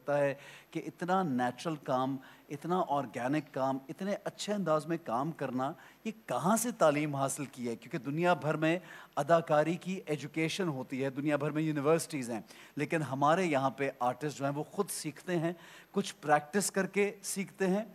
लगता है कि इतना नेचुरल काम, इतना ऑर्गेनिक काम, इतने अच्छे अंदाज में काम करना, ये कहाँ से तालीम हासिल की है? क्योंकि दुनिया भर में अदाकारी की एजुकेशन होती है, दुनिया भर में यूनिवर्सिटीज़ हैं, लेकिन हमारे यहाँ पे आर्टिस्ट जो हैं वो खुद सीखते हैं, कुछ प्रैक्टिस करके सीखते हैं,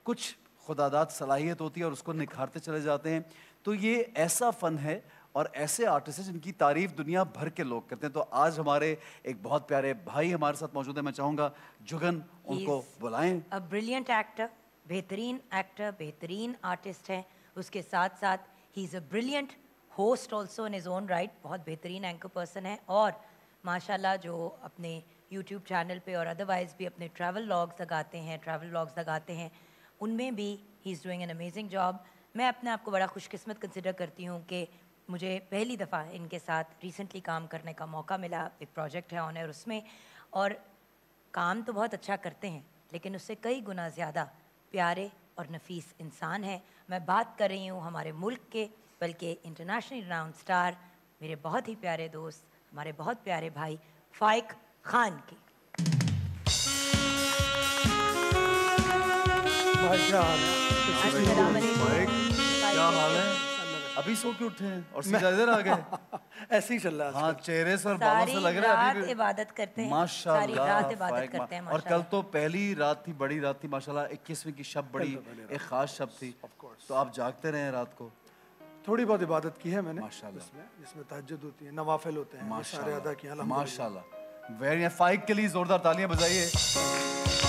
कुछ खुदादाद सलाहियत होती है और उसको निखारते चले जाते हैं। तो ये ऐसा फ़न है और ऐसे आर्टिस्ट हैं जिनकी तारीफ दुनिया भर के लोग करते हैं। तो आज हमारे एक बहुत प्यारे भाई हमारे साथ मौजूद हैं। मैं चाहूँगा जुगन उनको बुलाएं। अ ब्रिलियंट एक्टर, बेहतरीन एक्टर, बेहतरीन आर्टिस्ट हैं। उसके साथ साथ he is a brilliant host also in his own right. बहुत बेहतरीन एंकर पर्सन है और माशाल्लाह जो अपने यूट्यूब चैनल पे और अदरवाइज़ भी अपने ट्रैवल व्लॉग्स लगाते हैं उनमें भी he is doing an amazing job. मैं अपने आप को बड़ा खुशकिस्मत कंसिडर करती हूँ कि मुझे पहली दफ़ा इनके साथ रिसेंटली काम करने का मौका मिला। एक प्रोजेक्ट है ऑन एयर उसमें, और काम तो बहुत अच्छा करते हैं लेकिन उससे कई गुना ज़्यादा प्यारे और नफीस इंसान हैं। मैं बात कर रही हूँ हमारे मुल्क के बल्कि इंटरनेशनल राउंड स्टार, मेरे बहुत ही प्यारे दोस्त, हमारे बहुत प्यारे भाई फाइक खान की। क्या हाल है? अभी सो के उठे हैं और सीधा इधर आ गए? ऐसे ही चल रहा है। हाँ, चेहरे से और बालों से लग रहा है अभी भी इबादत करते हैं, माशाल्लाह। सारी रात इबादत करते हैं और कल तो पहली रात थी, बड़ी रात थी माशाल्लाह। 21वीं की शब बड़ी एक खास शब थी, तो आप जागते रहे रात को? थोड़ी बहुत इबादत की है मैंने माशाल्लाह, जिसमें तहज्जुद होती है, नवाफिल होते हैं, वो सारे अदा किए माशाल्लाह। वेरी फाइक के लिए जोरदार तालियां बजाइए।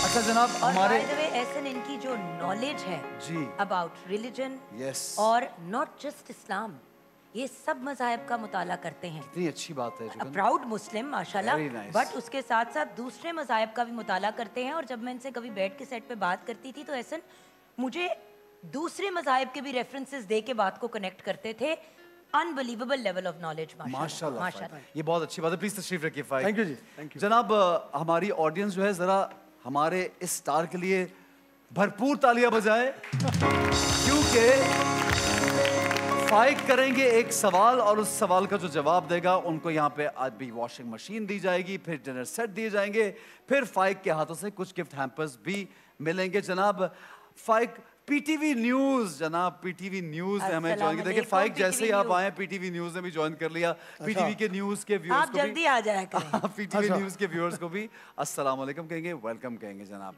अच्छा जनाब, हमारे एहसन इनकी जो नॉलेज है जी अबाउट रिलीजन यस और नॉट जस्ट इस्लाम, ये सब मज़ाहिब का मुताला करते हैं। कितनी अच्छी बात है। प्राउड मुस्लिम माशाल्लाह, बट उसके साथ साथ दूसरे मज़ाहिब का भी मुताला करते हैं। और जब मैं इनसे कभी बैठ के सेट पे बात करती थी तो एहसन मुझे दूसरे मज़ाहिब के भी रेफरेंसेस दे के बात को कनेक्ट करते थे। अनबिलीवेबल लेवल ऑफ नॉलेज माशाल्लाह माशाल्लाह। ये बहुत अच्छी बात है। प्लीज तशरीफ रखिए फाइक। थैंक यू जी, थैंक यू जनाब। हमारी ऑडियंस जो है जरा हमारे इस स्टार के लिए भरपूर तालियां बजाए क्योंकि फाइक करेंगे एक सवाल और उस सवाल का जो जवाब देगा उनको यहाँ पे आज भी वॉशिंग मशीन दी जाएगी, फिर डिनर सेट दिए जाएंगे, फिर फाइक के हाथों से कुछ गिफ्ट हैम्पर्स भी मिलेंगे। जनाब फाइक पीटीवी न्यूज़, जनाब पीटीवी न्यूज़ ने हमें ज्वाइन किया। देखिए फाइक जैसे ही आप आए पीटीवी न्यूज़ ने भी ज्वाइन कर लिया। पीटीवी के न्यूज़ के व्यूअर्स को भी जल्दी आ जाया करें। पीटीवी न्यूज़ के व्यूअर्स को भी अस्सलाम वालेकुम कहेंगे, वेलकम कहेंगे जनाब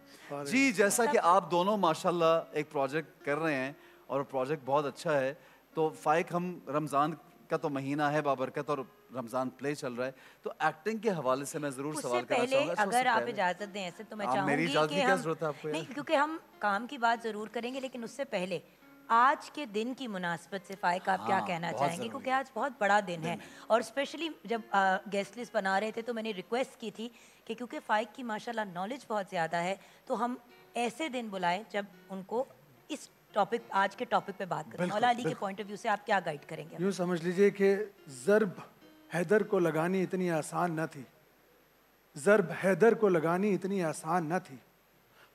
जी। जैसा कि आप दोनों माशाल्लाह एक प्रोजेक्ट कर रहे हैं और प्रोजेक्ट बहुत अच्छा है, तो फाइक हम रमज़ान का तो महीना है बाबरकत और रमज़ान प्ले चल रहा है, तो एक्टिंग के हवाले से मैं ज़रूर सवाल करना चाहूँगा। अगर आप इजाज़त दें ऐसे तो मैं चाहूँगी मेरी इजाज़त की क्या ज़रूरत है आपको? नहीं, क्योंकि हम काम की बात ज़रूर करेंगे लेकिन उससे पहले आज के दिन की मुनासबत से फाइक आप क्या कहना चाहेंगे? क्योंकि आज बहुत बड़ा दिन है और स्पेशली जब गेस्ट लिस्ट बना रहे थे तो मैंने रिक्वेस्ट की थी कि क्योंकि फाइक की माशाल्लाह नॉलेज बहुत ज़्यादा है तो हम ऐसे दिन बुलाएं जब उनको इस टॉपिक, आज के टॉपिक पे बात करें। मौला अली के पॉइंट ऑफ व्यू से आप क्या गाइड करेंगे? यूँ समझ लीजिए कि ज़र्ब हैदर को लगानी इतनी आसान न थी, ज़र्ब हैदर को लगानी इतनी आसान न थी,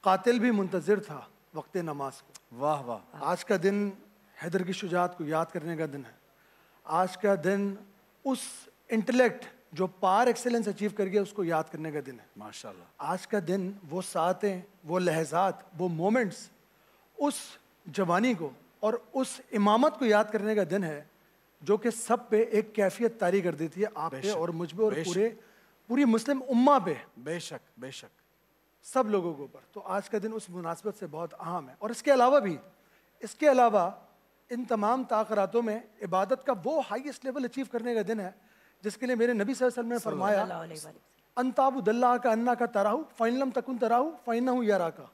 कातिल भी मुंतज़िर था वक्त नमाज को। वाह वाह। आज का दिन हैदर की शुजात को याद करने का दिन है। आज का दिन उस इंटेलेक्ट जो पार एक्सेलेंस अचीव कर गया उसको याद करने का दिन है माशाल्लाह। आज का दिन वो सातें, वो लहजात, वो मोमेंट्स, उस जवानी को और उस इमामत को याद करने का दिन है जो कि सब पे एक कैफियत तारी कर देती है, आप पे और मुझ पे और पूरी मुस्लिम उम्मा पे। बेशक बेशक, सब लोगों के ऊपर। तो आज का दिन उस मुनासबत से बहुत अहम है। और इसके अलावा इन तमाम ताक़रातों में इबादत का वो हाईएस्ट लेवल अचीव करने का दिन है जिसके लिए मेरे नबी सल्लल्लाहु अलैहि वसल्लम ने फरमाया अंताबुदल्लाह का अन्ना का तराहू फ़इनलम तकुन तराहू फ़इन्नहु यरा का,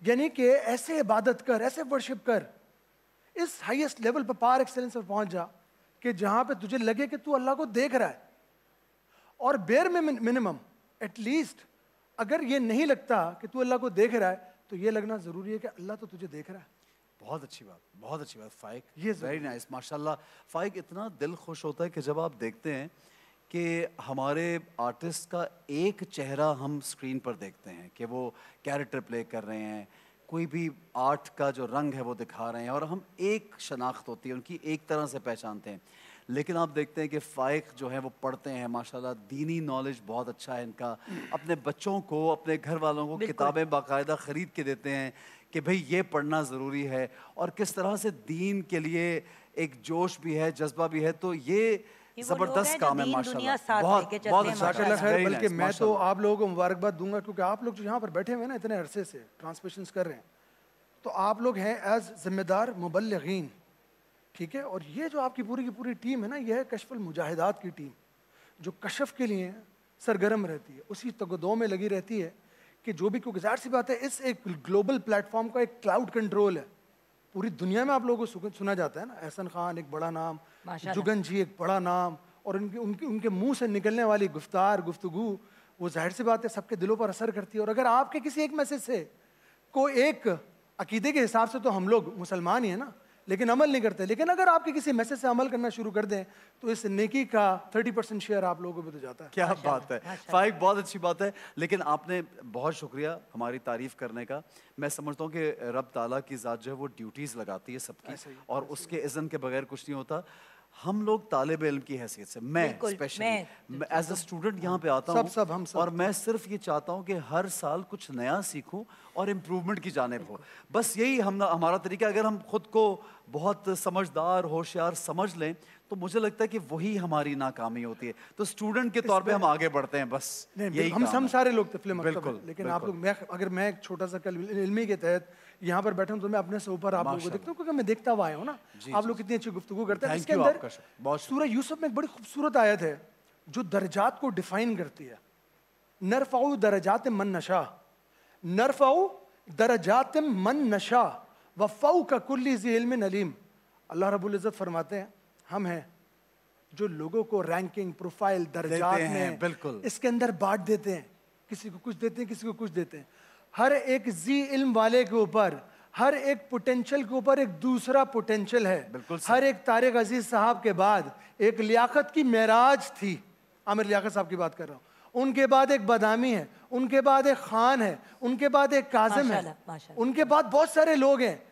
यानी कि ऐसे इबादत कर, ऐसे वर्शिप कर, इस हाईएस्ट लेवल पर पार एक्सेलेंस पर पहुंच जा कि जहां पे तुझे लगे कि तू अल्लाह को देख रहा है। और बेर में मिनिमम एटलीस्ट अगर ये नहीं लगता कि तू अल्लाह को देख रहा है तो ये लगना ज़रूरी है कि अल्लाह तो तुझे देख रहा है। बहुत अच्छी बात, बहुत अच्छी बात फाइक, ये वेरी नाइस माशाल्लाह। फाइक इतना दिल खुश होता है कि जब आप देखते हैं कि हमारे आर्टिस्ट का एक चेहरा हम स्क्रीन पर देखते हैं कि वो कैरेक्टर प्ले कर रहे हैं, कोई भी आर्ट का जो रंग है वो दिखा रहे हैं और हम एक शनाख्त होती है उनकी, एक तरह से पहचानते हैं। लेकिन आप देखते हैं कि फ़ाइक जो है वो पढ़ते हैं माशाल्लाह, दीनी नॉलेज बहुत अच्छा है इनका, अपने बच्चों को, अपने घर वालों को किताबें बाकायदा ख़रीद के देते हैं कि भाई ये पढ़ना ज़रूरी है, और किस तरह से दीन के लिए एक जोश भी है, जज्बा भी है। तो ये ज़बरदस्त काम है माशाल्लाह, बहुत बहुत अच्छा। माशाल्लाह खैर, Very बल्कि nice, मैं तो माशाल्लाह। आप लोगों को मुबारकबाद दूंगा, क्योंकि आप लोग जो यहाँ पर बैठे हुए हैं ना इतने अरसे से ट्रांसमिशंस कर रहे हैं, तो आप लोग हैं एज जिम्मेदार मुबल्लिगीन, ठीक है। और ये जो आपकी पूरी की पूरी टीम है ना, यह है कशफुल मुजाहिदात की टीम, जो कशफ के लिए सरगर्म रहती है, उसी तगदो में लगी रहती है कि जो भी, क्योंकि ज़ाहिर सी बात है इस एक ग्लोबल प्लेटफॉर्म का एक क्लाउड कंट्रोल है, पूरी दुनिया में आप लोगों को सुना जाता है ना। एहसन खान एक बड़ा नाम, जुगन जी एक बड़ा नाम, और उनके उनके उनके मुंह से निकलने वाली गुफ्तगू वो जाहिर सी बात है सबके दिलों पर असर करती है। और अगर आपके किसी एक मैसेज से को एक अकीदे के हिसाब से तो हम लोग मुसलमान ही है ना, लेकिन अमल नहीं करते, लेकिन अगर आपके किसी मैसेज से अमल करना शुरू कर दें तो इस नेकी का 30% शेयर आप लोगों को भी तो जाता है। क्या बात है फ़ाइक, बहुत अच्छी बात है। लेकिन आपने बहुत शुक्रिया हमारी तारीफ़ करने का। मैं समझता हूँ कि रब ताला की ज़ात जो है वो ड्यूटीज़ लगाती है सबकी, और उसके इज़्न के बगैर कुछ नहीं होता। हम लोग तालिब इल्म की हैसियत से, मैं स्पेशली एज अ स्टूडेंट यहाँ पे आता हूँ, और मैं सिर्फ ये चाहता हूँ कि हर साल कुछ नया सीखूं और इम्प्रूवमेंट की जानिब हो। बस यही हमारा तरीका। अगर हम खुद को बहुत समझदार होशियार समझ लें तो मुझे लगता है कि वही हमारी नाकामी होती है। तो स्टूडेंट के तौर पे हम आगे बढ़ते हैं, बस यही हम सारे लोग तफले मकतब बिल्कुल, हैं, लेकिन आप लोग, अगर मैं एक छोटा सा इल्मी के तहत यहाँ पर बैठा हूँ तो मैं अपने से ऊपर आप लोगों को देखता हूँ, क्योंकि मैं देखता हुआ आया हूँ ना आप लोग कितनी अच्छी गुफ्तगू करते हैं। इसके अंदर सूरह यूसुफ में एक बड़ी खूबसूरत आयत है जो दर्जात को डिफाइन करती है। नरफ़उ दरजात मन नशा, नरफ़उ दरजात मन नशा व फ़ौक़ कुल्ली ज़ी इल्मिन अलीम। अल्लाह रब्बुल इज़्ज़त फरमाते हैं हम हैं जो लोगों को रैंकिंग, प्रोफाइल, दर्जात में बिल्कुल इसके अंदर बांट देते हैं, किसी को कुछ देते हैं, किसी को कुछ देते हैं। हर एक जी इल्म वाले के ऊपर, हर एक पोटेंशियल के ऊपर एक दूसरा पोटेंशियल है। हर एक तारिक अजीज साहब के बाद एक लियाकत की मेराज थी, आमिर लियाकत साहब की बात कर रहा हूँ, उनके बाद एक बदामी है, उनके बाद एक खान है, उनके बाद एक काजिम है, उनके बाद बहुत सारे लोग हैं।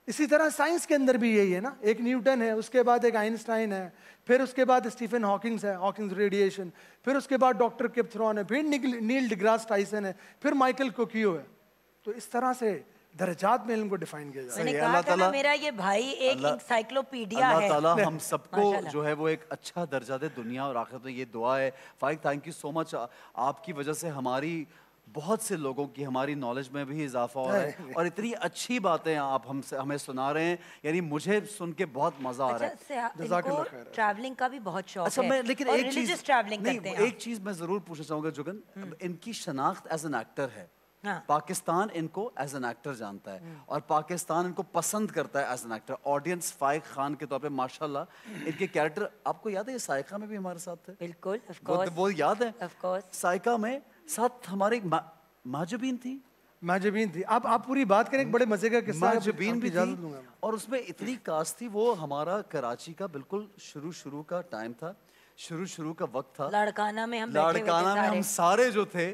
इसी तरह साइंस के अंदर भी यही है ना, एक न्यूटन है, उसके बाद एक आइंस्टाइन है, फिर उसके बाद स्टीफन हॉकिंग्स है, हॉकिंग्स रेडिएशन, फिर उसके बाद डॉक्टर किप थ्रॉन है, फिर नील डिग्रास टाइसन है, फिर माइकल कोकियो है। तो इस तरह से दर्जात में इल्म को डिफाइन किया जाता है। मैंने कहा था ना, मेरा ये भाई एक एनसाइक्लोपीडिया है। अल्लाह ताला हम सबको जो है वो एक अच्छा दर्जा दे दुनिया और आखिरत में, ये दुआ है। फ़ाइक थैंक यू सो मच, आपकी वजह से हमारी बहुत से लोगों की हमारी नॉलेज में भी इजाफा हो रहा है, और इतनी अच्छी बातें आप हमें सुना रहे हैं, यानी मुझे सुन के बहुत मजा आ रहा है। इनको ट्रैवलिंग का भी बहुत शौक अच्छा, है। मैं लेकिन और एक चीज ट्रैवलिंग करते हैं। एक चीज मैं जरूर पूछना चाहूंगा जुगन, इनकी शनाख्त एज एन एक्टर है। पाकिस्तान इनको एज एन एक्टर जानता है और पाकिस्तान इनको पसंद करता है as an actor. Audience Faiq Khan के तौर पे माशाल्लाह इनके कैरेक्टर, आपको याद है ये साइका में भी हमारे साथ थे? बिल्कुल, ऑफ कोर्स वो याद है? ऑफ कोर्स साइका में साथ हमारी माजबीन थी। माजबीन थी। आप पूरी बात करें, एक बड़े मजे का किस्सा है, माजबीन भी थी, और उसमें इतनी कास्ट थी। वो हमारा कराची का बिल्कुल शुरू का टाइम था, शुरू का वक्त था। लाड़काना में हम सारे जो थे,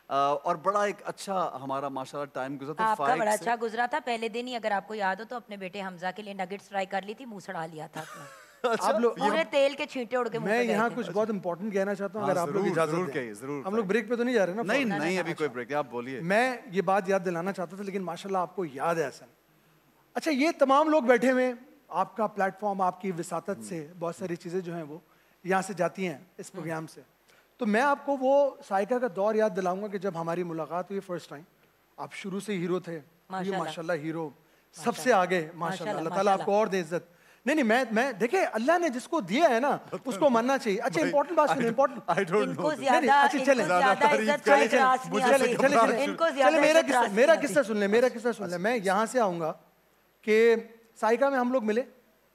और बड़ा एक अच्छा हमारा माशाल्लाह टाइम गुजरा। तो आपका बड़ा अच्छा गुजरा था। पहले दिन ही अगर आपको याद हो तो अपने बेटे हमजा के लिए नगेट्स फ्राई कर ली थी, मुंह सड़ा लिया था अच्छा, आप लोग पूरे तेल के छींटे उड़ के मुंह पे गए थे। मैं यहाँ कुछ बहुत इंपॉर्टेंट कहना चाहता हूँ, अगर आप लोग इजाजत दें। जरूर। हम लोग ब्रेक पे तो नहीं जा रहे ना? नहीं, अभी कोई ब्रेक, आप बोलिए। मैं ये बात याद दिलाना चाहता था, लेकिन माशाल्लाह आपको याद है ऐसा। अच्छा, ये तमाम लोग बैठे हुए, आपका प्लेटफॉर्म, आपकी विसातत से बहुत सारी चीज़ें जो हैं वो यहाँ से जाती हैं इस प्रोग्राम से। तो मैं आपको वो साइका का दौर याद दिलाऊंगा कि जब हमारी मुलाकात हुई फर्स्ट टाइम। आप शुरू से हीरो थे, ये माशाल्लाह हीरो सबसे आगे माशाल्लाह। अल्लाह ताला आपको और दे इज्जत। नहीं, मैं देखिए, अल्लाह ने जिसको दिया है ना उसको मानना चाहिए। अच्छा, इंपॉर्टेंट बात सुनिए, इंपॉर्टेंट। I don't know. चले मेरा किस्सा सुन ले। मैं यहाँ से आऊँगा कि साइका में हम लोग मिले।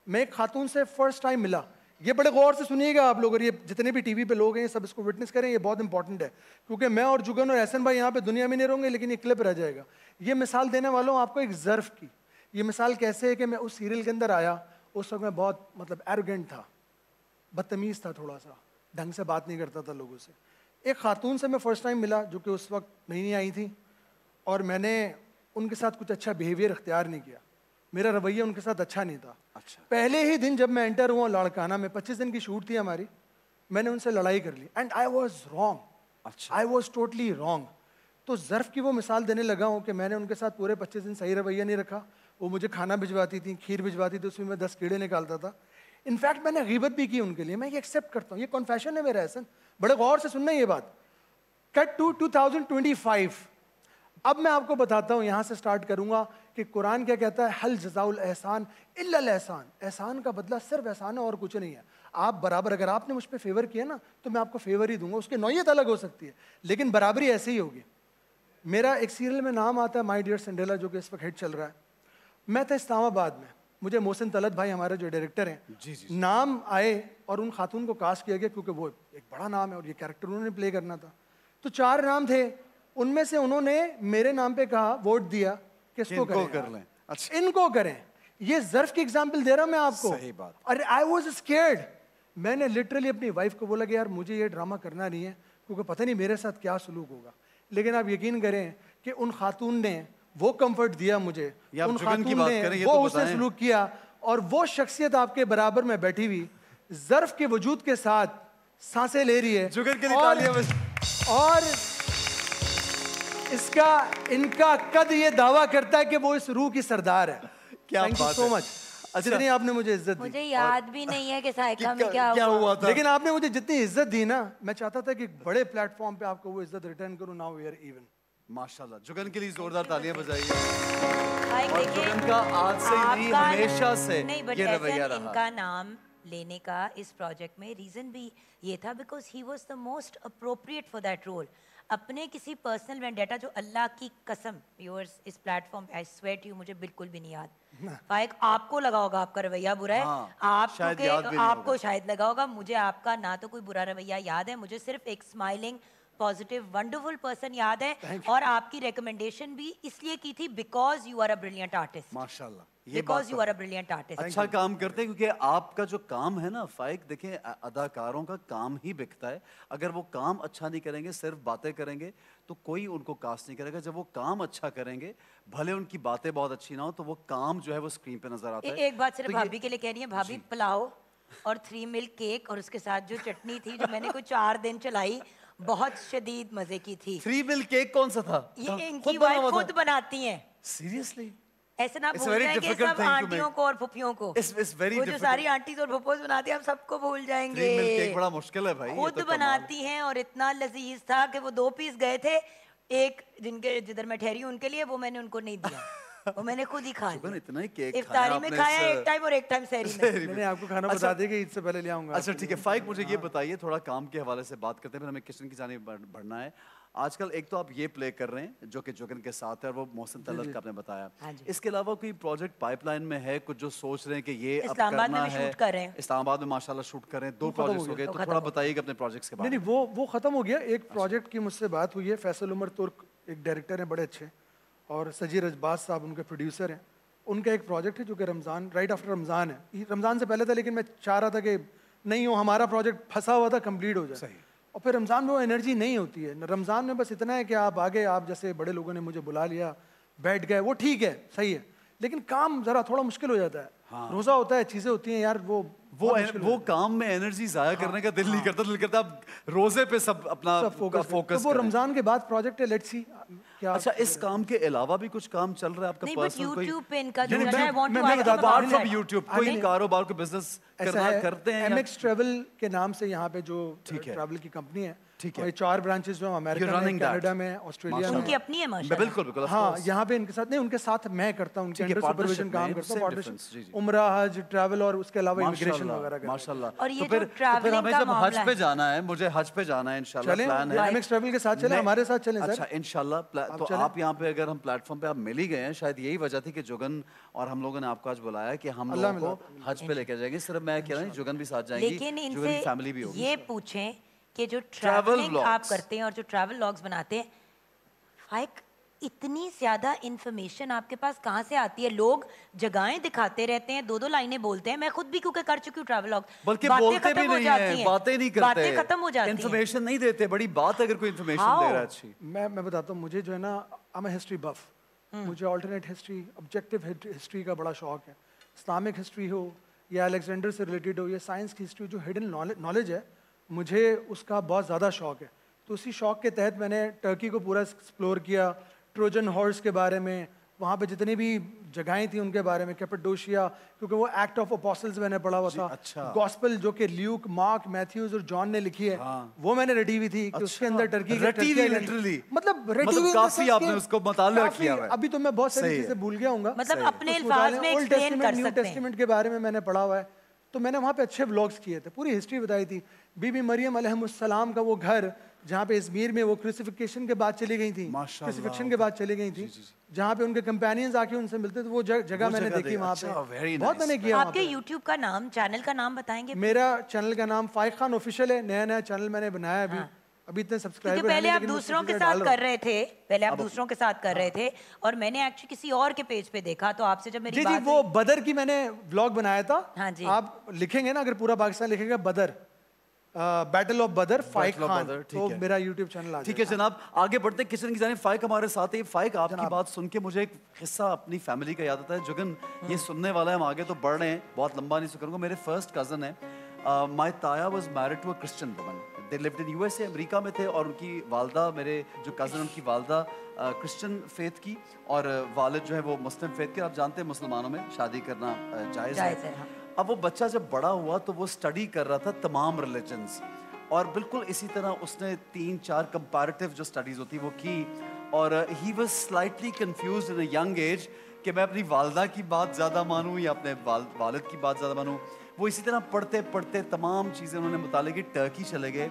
मैं एक खातून से फर्स्ट टाइम मिला। ये बड़े गौर से सुनिएगा आप लोग, और ये जितने भी टीवी पे लोग हैं सब इसको विटनेस करें, ये बहुत इंपॉर्टेंट है, क्योंकि मैं और जुगन और एहसन भाई यहाँ पे दुनिया में नहीं रहूँगे, लेकिन ये क्लिप रह जाएगा। ये मिसाल देने वालों आपको एक ज़र्फ़ की। ये मिसाल कैसे है कि मैं उस सीरियल के अंदर आया, उस वक्त मैं बहुत मतलब एरोगेंट था, बदतमीज़ था, थोड़ा सा ढंग से बात नहीं करता था लोगों से। एक खातून से मैं फ़र्स्ट टाइम मिला जो कि उस वक्त नई आई थी, और मैंने उनके साथ कुछ अच्छा बिहेवियर अख्तियार नहीं किया। मेरा रवैया उनके साथ अच्छा नहीं था। अच्छा। पहले ही दिन जब मैं एंटर हुआ लाड़काना में, 25 दिन की शूट थी हमारी, मैंने उनसे लड़ाई कर ली एंड आई वॉज रॉन्ग। अच्छा। I was totally wrong. तो ज़र्फ़ की वो मिसाल देने लगा हूँ कि मैंने उनके साथ पूरे 25 दिन सही रवैया नहीं रखा। वो मुझे खाना भिजवाती थी, खीर भिजवाती थी, उसमें मैं 10 कीड़े निकालता था। इनफैक्ट मैंने गीबत भी की उनके लिए, मैं ये एक्सेप्ट करता हूँ, ये कॉन्फेशन है मेरा एहसन, बड़े गौर से सुनना ये बात। Cut to 2025। अब मैं आपको बताता हूँ, यहाँ से स्टार्ट करूँगा कि कुरान क्या कहता है, हल जज़ाउल एहसान इल्लल एहसान। एहसान का बदला सिर्फ एहसान है और कुछ नहीं है। आप बराबर, अगर आपने मुझ पर फेवर किया ना तो मैं आपको फेवर ही दूंगा, उसकी नौयत अलग हो सकती है लेकिन बराबरी ऐसे ही होगी। मेरा एक सीरियल में नाम आता है माय डियर सिंड्रेला, जो कि इस वक्त हिट चल रहा है। मैं था इस्लामाबाद में, मुझे मोहसिन तलत भाई हमारे जो डायरेक्टर हैं, जी। नाम आए और उन खातून को कास्ट किया गया क्योंकि वो एक बड़ा नाम है और ये कैरेक्टर उन्होंने प्ले करना था। तो 4 नाम थे, उनमें से उन्होंने मेरे नाम पे कहा, वोट दिया कि इसको कर लें। अच्छा। इनको करें। ये ज़र्फ़ की एग्जाम्पल दे रहा हूं मैं आपको। सही बात। अरे आई वॉज स्केर्ड। मैंने लिटरली अपनी वाइफ को बोला कि यार मुझे ये ड्रामा करना नहीं है क्योंकि पता नहीं मेरे साथ क्या सलूक होगा। लेकिन आप यकीन करें कि उन खातून ने वो कंफर्ट दिया मुझे, उन खातून ने वो उससे सलूक किया, और वो शख्सियत आपके बराबर में बैठी हुई ज़र्फ़ के वजूद के साथ सांसें ले रही है। जुगन के लिए तालियां और इसका इनका कद ये दावा करता है कि वो इस रूह की सरदार है। क्या थैंक यू सो मच। जितनी आपने मुझे इज्जत दी, मुझे याद भी नहीं है कि साइका में क्या हुआ था, लेकिन आपने मुझे जितनी इज्जत दी ना, मैं चाहता था कि बड़े प्लेटफॉर्म पे आपको वो इज्जत रिटर्न करूं। Now we are even. माशाल्लाह, जुगन के लिए जोरदार तालियां बजाइए। और जुगन का आज से नहीं, हमेशा से ये रवैया रहा। इनका नाम लेने का इस प्रोजेक्ट में रीजन भी ये था because he was the most appropriate for that role. अपने किसी पर्सनल वेंडेटा, जो अल्लाह की कसम व्यूअर्स इस प्लेटफॉर्म पे, आई स्वेयर टू यू, मुझे बिल्कुल भी नहीं याद। फाइक आपको लगा होगा आपका रवैया बुरा है, आपको शायद लगा होगा, मुझे आपका ना तो कोई बुरा रवैया याद है, मुझे सिर्फ एक स्माइलिंग पॉजिटिव वंडरफुल पर्सन याद है। और आपकी रिकमेंडेशन भी इसलिए की थी because you are a brilliant artist. माशाल्लाह, because you are a brilliant artist. अच्छा काम करते हैं क्योंकि आपका जो काम है ना फाइक, देखें अदाकारों का काम ही बिकता है। अगर वो काम अच्छा नहीं करेंगे, सिर्फ बातें करेंगे, तो कोई उनको कास्ट नहीं करेगा। जब वो काम अच्छा करेंगे, भले उनकी बातें बहुत अच्छी ना हो, तो वो काम जो है वो स्क्रीन पे नजर आता है। एक बात सिर्फ भाभी के लिए कह रही है, भाभी पुलाव और 3 मिल्क केक और उसके साथ जो चटनी थी जो मैंने कुछ 4 दिन चलाई, बहुत शदीद मजे की थी। 3 मिल्क केक कौन सा था? ये इनकी वाइफ खुद बनाती हैं। सीरियसली? ऐसे ना भूल जाएं कि सब आंटियों को और फुफियों को। वो जो सारी आंटीज और फुफोस बनाती हैं, हम सबको भूल जाएंगे। 3 मिल्क केक बड़ा मुश्किल है भाई। खुद बनाती हैं और इतना लजीज था कि वो 2 पीस गए थे, एक जिधर मैं ठहरी हूं उनके लिए, वो मैंने उनको नहीं दिया, वो मैंने खुद ही खा लिया। इतना ही केक इफ्तारी में खाया एक टाइम और एक टाइम सहरी में। मैंने आपको खाना बता दिया कि ईद से पहले ले आऊंगा। अच्छा ठीक है फाइक, मुझे ये बताइए, थोड़ा काम के हवाले से बात करते हैं, फिर हमें किचन की जाने बढ़ना है। आजकल एक तो आप ये प्ले कर रहे हैं जो कि जुगन के साथ है, और वो मोहसिन तलत का आपने बताया। इसके अलावा कोई प्रोजेक्ट पाइपलाइन में है, कुछ जो सोच रहे हैं कि ये अब करना है? शूट कर रहे हैं इस्लामाबाद में, माशाल्लाह शूट कर रहे हैं। 2 प्रोजेक्ट्स हो गए, तो थोड़ा बताइएगा अपने प्रोजेक्ट्स के बारे में। नहीं, वो खत्म हो गया। एक प्रोजेक्ट की मुझसे बात हुई है, फैसल उमर तुर्क एक डायरेक्टर हैं बड़े अच्छे, और सजीर अजबाज साहब उनके प्रोड्यूसर हैं। उनका एक प्रोजेक्ट है जो कि रमज़ान, राइट आफ्टर रमज़ान है, रमज़ान से पहले था, लेकिन मैं चाह रहा था कि नहीं हो, हमारा प्रोजेक्ट फंसा हुआ था, कंप्लीट हो जाए। सही। और फिर रमज़ान में वो एनर्जी नहीं होती है। रमज़ान में बस इतना है कि आप आगे, आप जैसे बड़े लोगों ने मुझे बुला लिया, बैठ गए, वो ठीक है, सही है, लेकिन काम ज़रा थोड़ा मुश्किल हो जाता है। हाँ। रोज़ा होता है, चीज़ें होती हैं यार, वो काम में एनर्जी ज़ाया करने का दिल नहीं करता, दिल करता आप रोज़े पे सब अपना फोकस। तो वो रमज़ान के बाद प्रोजेक्ट है, लेट्स सी क्या। अच्छा, इस काम के अलावा भी कुछ काम चल रहा है आपका पर्सनल? कोई YouTube पे इनका जो है, मैं बताता हूं, YouTube कोई कारोबार को बिजनेस करते हैं? MX ट्रैवल के नाम से यहाँ पे जो ट्रैवल की कंपनी है, ठीक है, 4 ब्रांचेस जो अमेरिका में, कनाडा में, ऑस्ट्रेलिया में, उनकी अपनी है माशाल्लाह। बिल्कुल हाँ, यहाँ पे इनके साथ नहीं, उनके साथ मैं करता हूँ, उनके अंडर सुपरविजन काम करता हूँ, पार्टनरशिप, उम्रा, हज, ट्रैवल और उसके अलावा इमिग्रेशन वगैरह। माशाल्लाह। और ये जो ट्रैवलिंग का मामला है, हज पे जाना है, मुझे हज पे जाना है इंशाल्लाह, प्लान है। MX ट्रैवल के साथ चले, हमारे साथ चलें सर। अच्छा इंशाल्लाह। तो आप यहाँ पे अगर हम प्लेटफॉर्म पे आप मिल ही गए हैं, शायद यही वजह थी कि जुगन और हम लोगों ने आपको आज बुलाया कि हम लोगों को हज पे लेके जाएंगे। सिर्फ मैं कह रहा हूँ जुगन भी साथ जाएंगी, लेकिन जुगन की फैमिली भी होगी। ये पूछें कि जो ट्रैवलिंग आप करते हैं और जो ट्रैवल व्लॉग्स बनाते हैं, फाइक इतनी ज्यादा इंफॉर्मेशन आपके पास कहाँ से आती है? लोग जगहें दिखाते रहते हैं, 2-2 लाइनें बोलते हैं, मैं खुद भी क्योंकि कर चुकी हूँ ट्रैवल व्लॉग, बल्कि बोलते भी नहीं है, बातें नहीं करते, बातें खत्म हो जाती हैं, इंफॉर्मेशन नहीं देते। बड़ी बात अगर कोई इंफॉर्मेशन दे रहा है अच्छी। मैं बताता हूँ, मुझे जो है ना, आई एम अ हिस्ट्री बफ, मुझे ऑल्टरनेट हिस्ट्री, ऑब्जेक्टिव हिस्ट्री का बड़ा शौक है। इस्लामिक हिस्ट्री हो या अलेक्जेंडर से रिलेटेड हो या साइंस की हिस्ट्री, जो हिडन नॉलेज है, मुझे उसका बहुत ज़्यादा शौक है। तो उसी शौक के तहत मैंने टर्की को पूरा एक्सप्लोर किया, ट्रोजन हॉर्स के बारे में, वहाँ पे जितनी भी जगहें थी उनके बारे में, कैपेडोशिया, क्योंकि वो एक्ट ऑफ अपोस्टल्स मैंने पढ़ा हुआ था। अच्छा। गॉस्पेल जो कि ल्यूक, मार्क, मैथ्यूज और जॉन ने लिखी है, वो मैंने रटी हुई थी कि उसके अंदर टर्की लिटरली मतलब रटी हुई, काफी आपने उसको मुतालिया किया है। अभी तो मैं बहुत सारी चीजें भूल गया हूँ, मतलब अपने अल्फाज में एक्सप्लेन कर न्यू सकते हैं। टेस्टामेंट के बारे में मैंने पढ़ा हुआ है। तो मैंने वहाँ पे अच्छे व्लॉग्स किए थे, पूरी हिस्ट्री बताई थी। बीबी मरियम अलैहिस्सलाम का वो घर जहाँ पे इज़मीर में वो क्रूसिफिकेशन के बाद चली गई थी, क्रूसिफिक्शन के बाद चली गई थी, जहाँ पे उनके कंपेनियंस आके उनसे मिलते थे, वो जगह मैंने देखी वहाँ पे। बहुत मैंने किया। आपके यूट्यूब का नाम, चैनल का नाम बताएंगे? मेरा चैनल का नाम फाइक खान ऑफिशियल है। नया चैनल मैंने बनाया अभी। अभी इतने सब्सक्राइबर क्योंकि पहले आप दूसरों के साथ कर रहे थे, पहले आप दूसरों के साथ कर रहे थे, और मैंने एक्चुअली किसी और के पेज पे देखा, तो आपसे जब मेरी बात वो बदर की मैंने व्लॉग बनाया था। हाँ जी। आप लिखेंगे ना, अगर पूरा पाकिस्तान लिखेगा बदर, बैटल ऑफ बदर, फाइक खान, तो मेरा यूट्यूब चैनल आ जाएगा। ठीक है जनाब, आगे बढ़ते हैं किचन की जानिब। फाइक हमारे साथ है। फाइक, आपकी बात सुन के मुझे एक किस्सा अपनी फैमिली का याद आता है। जुगन ये सुनने वाला है, हम आगे तो बढ़ रहे हैं, बहुत लंबा नहीं करूँगा। मेरे फर्स्ट कजन है, माय ताया was married to a Christian woman. They lived in USA, America में थे, और उनकी वालदा, मेरे जो कज़न, उनकी वालदा क्रिश्चियन फेथ की और वालिद जो है वो मुस्लिम फेथ के। आप जानते हैं मुसलमानों में शादी करना जायज़ है। हाँ। अब वो बच्चा जब बड़ा हुआ तो वो स्टडी कर रहा था तमाम रिलीजन्स, और बिल्कुल इसी तरह उसने 3-4 कंपैरेटिव जो स्टडीज़ होती वो की, और he was slightly confused in a young age कि मैं अपनी वालदा की बात ज़्यादा मानूँ या अपने वालिद की बात ज़्यादा मानूँ। वो इसी तरह पढ़ते पढ़ते तमाम चीज़ें उन्होंने मुताले की। टर्की चले गए,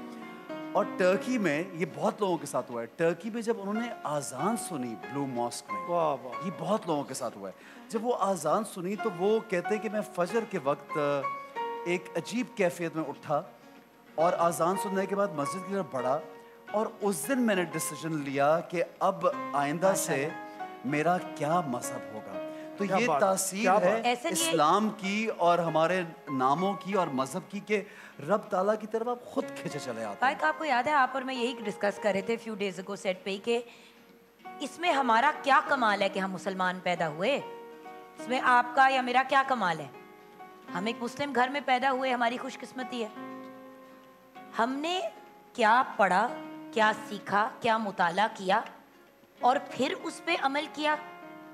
और टर्की में ये बहुत लोगों के साथ हुआ है। टर्की में जब उन्होंने आज़ान सुनी ब्लू मॉस्क में, ये बहुत लोगों के साथ हुआ है। जब वो आज़ान सुनी तो वो कहते हैं कि मैं फजर के वक्त एक अजीब कैफियत में उठा और आज़ान सुनने के बाद मस्जिद की तरफ बढ़ा, और उस दिन मैंने डिसीजन लिया कि अब आइंदा से मेरा क्या मजहब होगा। तो ये तासीर है इस्लाम की और हमारे नामों की और मजहब की, कि रब ताला की तरफ आप खुद खींचे चले आते हैं। आपको याद है, आप और मैं यही डिस्कस कर रहे थे फ्यू डेज अगो सेट पे, कि इसमें हमारा क्या कमाल है कि हम मुसलमान पैदा हुए। इसमें आपका या मेरा क्या कमाल है? हम एक मुस्लिम घर में पैदा हुए, हमारी खुशकिस्मती है। हमने क्या पढ़ा, क्या सीखा, क्या मुताला किया और फिर उस पे अमल किया।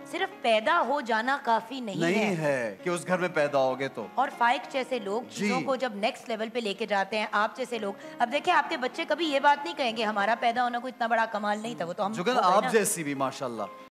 सिर्फ पैदा हो जाना काफी नहीं है कि उस घर में पैदा होगे तो। और फाइक जैसे लोग चीजों को जब नेक्स्ट लेवल पे लेके जाते हैं, आप जैसे लोग, अब देखिए आपके बच्चे कभी ये बात नहीं कहेंगे हमारा पैदा होना कोई इतना बड़ा कमाल नहीं था, वो तो हम जुगन आप जैसी भी माशाल्लाह।